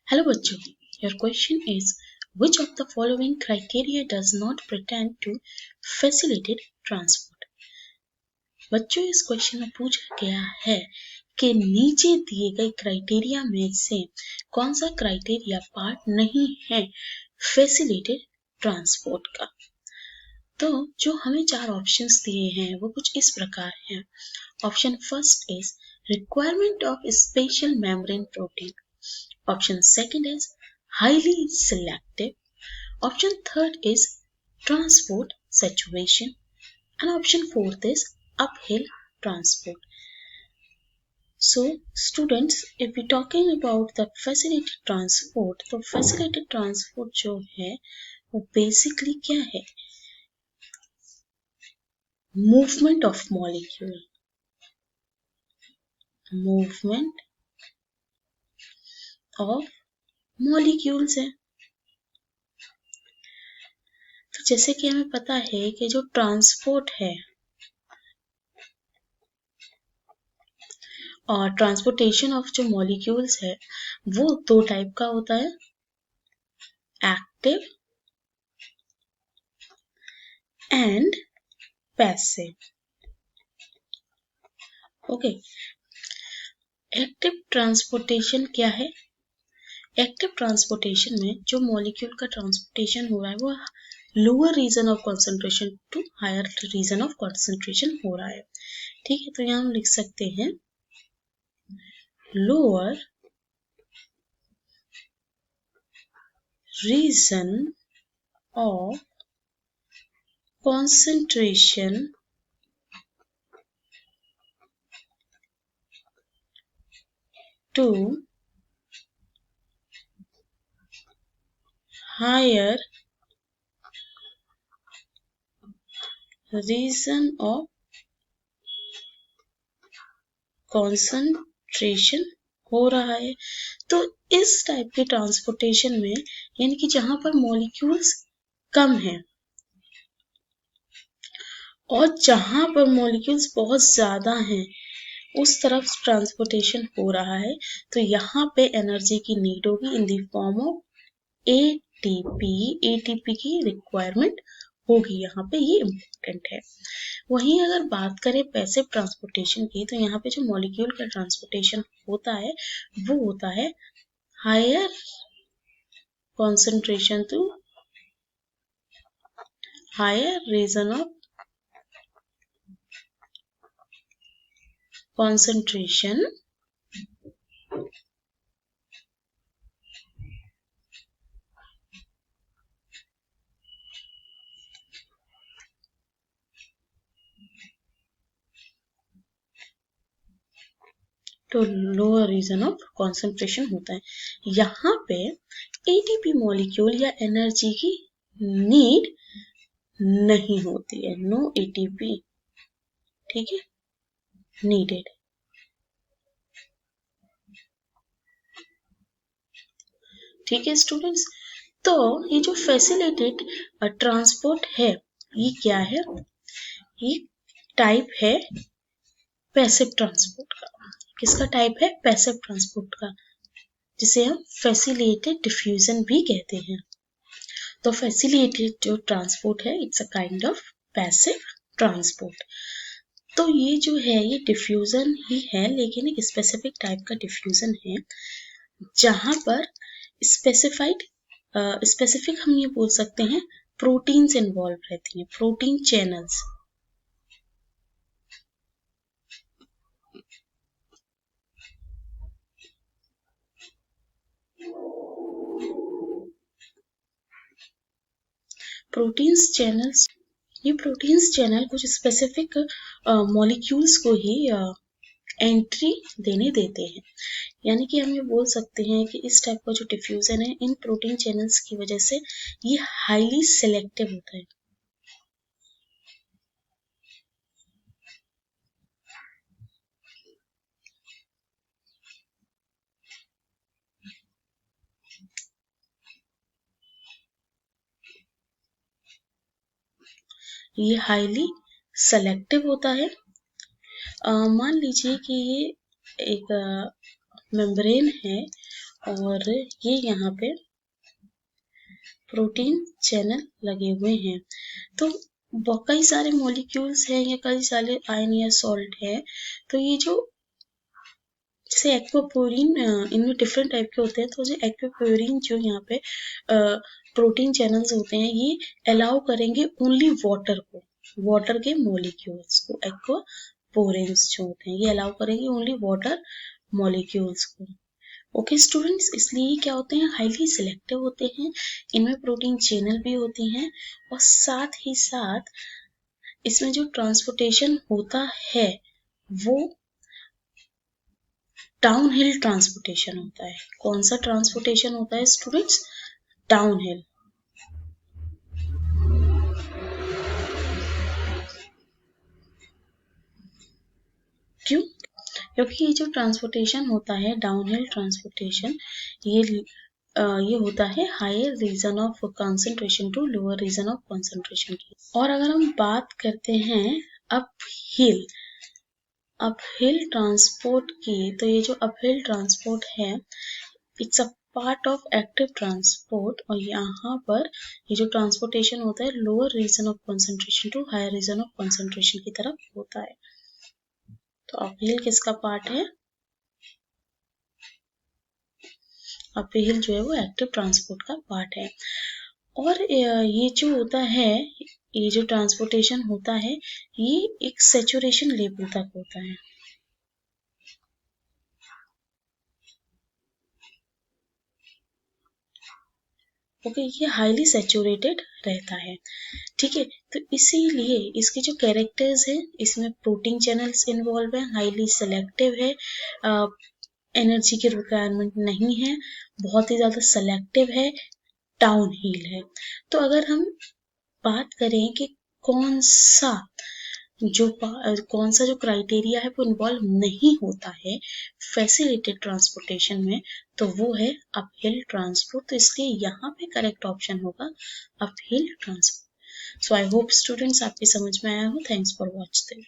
Hello बच्चों, your question is which of the following criteria does not pretend to facilitate transport? बच्चों इस question में पूछा गया है कि नीचे दिए गए क्राइटेरिया में से कौन सा क्राइटेरिया पार्ट नहीं है फैसिलिटेट ट्रांसपोर्ट का। तो जो हमें चार ऑप्शंस दिए हैं वो कुछ इस प्रकार हैं। Option first is requirement of special membrane protein. Option second is highly selective. Option third is transport saturation. And option fourth is uphill transport. So students, if we're talking about the facilitated transport, तो facilitated transport जो है वो basically क्या है? Movement of molecule. Movement of molecules है। तो जैसे कि हमें पता है कि जो ट्रांसपोर्ट है और ट्रांसपोर्टेशन ऑफ जो मॉलिक्यूल्स है वो दो टाइप का होता है, active and passive. Okay, active transportation क्या है? एक्टिव ट्रांसपोर्टेशन में जो मॉलिक्यूल का ट्रांसपोर्टेशन हो रहा है वो lower region of concentration to higher region of concentration हो रहा है। ठीक है, तो यहाँ हम लिख सकते हैं lower region of concentration to higher region of concentration हो रहा है। तो इस टाइप के ट्रांसपोर्टेशन में यानी कि जहां पर मॉलिक्यूल्स कम हैं और जहां पर मॉलिक्यूल्स बहुत ज्यादा हैं उस तरफ ट्रांसपोर्टेशन हो रहा है, तो यहाँ पे एनर्जी की नीड होगी in the form of ATP की रिक्वायरमेंट होगी। यहाँ पे ये इम्पोर्टेंट है। वहीं अगर बात करें पैसिव ट्रांसपोर्टेशन की, तो यहाँ पे जो मॉलिक्यूल का ट्रांसपोर्टेशन होता है वो होता है higher concentration to higher region of concentration तो लोअर रीजन ऑफ कंसंट्रेशन होता है। यहाँ पे एटीपी मॉलिक्यूल या एनर्जी की नीड नहीं होती है, नो एटीपी, ठीक है, नीडेड। ठीक है स्टूडेंट्स, तो ये जो फैसिलिटेड ट्रांसपोर्ट है ये क्या है? ये टाइप है पैसिव ट्रांसपोर्ट का। किसका टाइप है? पैसिव ट्रांसपोर्ट का, जिसे हम फैसिलिटेटेड डिफ्यूजन भी कहते हैं। तो फैसिलिटेटेड जो ट्रांसपोर्ट है it's a kind of passive transport. तो ये जो है ये डिफ्यूजन ही है, लेकिन एक स्पेसिफिक टाइप का डिफ्यूजन है जहां पर स्पेसिफिक हम ये बोल सकते हैं प्रोटीन्स इन्वॉल्व रहती हैं, प्रोटीन चैनल्स। प्रोटीन्स चैनल्स, ये प्रोटीन्स चैनल कुछ स्पेसिफिक मॉलिक्यूल्स को ही एंट्री देने देते हैं। यानी कि हम ये बोल सकते हैं कि इस टाइप का जो डिफ्यूजन है इन प्रोटीन चैनल्स की वजह से ये हाईली सेलेक्टिव होता है। ये हाईली सेलेक्टिव होता है। मान लीजिए कि ये एक मेम्ब्रेन है और ये यहाँ पे प्रोटीन चैनल लगे हुए हैं। तो कई सारे मॉलिक्यूल्स हैं या कई सारे आयन या सॉल्ट है। तो ये जो जैसे एक्वापोरिन इनमें डिफरेंट टाइप के होते हैं, तो जो एक्वापोरिन जो यहाँ पे प्रोटीन चैनल्स होते हैं, ये अलाउ करेंगे ओनली वाटर को, वाटर के मॉलिक्यूल्स को। एक्वापोरिन्स जो होते हैं ये अलाउ करेंगे ओनली वाटर मॉलिक्यूल्स को। ओके स्टूडेंट्स, इसलिए ये क्या होते हैं, हाईली सिलेक्टिव होते हैं, इनमें प्रोटीन चैनल भी होती हैं, और साथ ही साथ इसमें जो ट्रांसपोर्टेशन होता है वो डाउन हिल ट्रांसपोर्टेशन होता है। कौन सा ट्रांसपोर्टेशन होता है स्टूडेंट्स? Down hill. क्यों? क्योंकि ये जो ट्रांसपोर्टेशन होता है डाउन हिल ट्रांसपोर्टेशन, ये होता है higher region of concentration to lower region of concentration की। और अगर हम बात करते हैं अपहिल ट्रांसपोर्ट की, तो ये जो अपहिल ट्रांसपोर्ट है, it's a part of active transport. और यहाँ पर ये जो ट्रांसपोर्टेशन होता है lower region of concentration to higher region of concentration की तरफ होता है। तो अपहिल किसका पार्ट है? अपहिल जो है वो एक्टिव ट्रांसपोर्ट का पार्ट है। और ये जो होता है, ये जो ट्रांसपोर्टेशन होता है, ये एक सैचुरेशन लेवल तक होता है। ओके, ये हाईली सैचुरेटेड रहता है। ठीक है, तो इसीलिए इसके जो कैरेक्टर्स हैं, इसमें प्रोटीन चैनल्स इन्वॉल्व है, हाईली सेलेक्टिव है, एनर्जी की रिक्वायरमेंट नहीं है, बहुत ही ज्यादा सेलेक्टिव है, डाउन हिल है। तो अगर हम बात करें कि कौन सा जो क्राइटेरिया है वो इन्वॉल्व नहीं होता है फैसिलिटेड ट्रांसपोर्टेशन में, तो वो है अपहिल ट्रांसपोर्ट। तो इसलिए यहाँ पे करेक्ट ऑप्शन होगा uphill transport. So I hope students आपकी समझ में आया हो। Thanks for watching.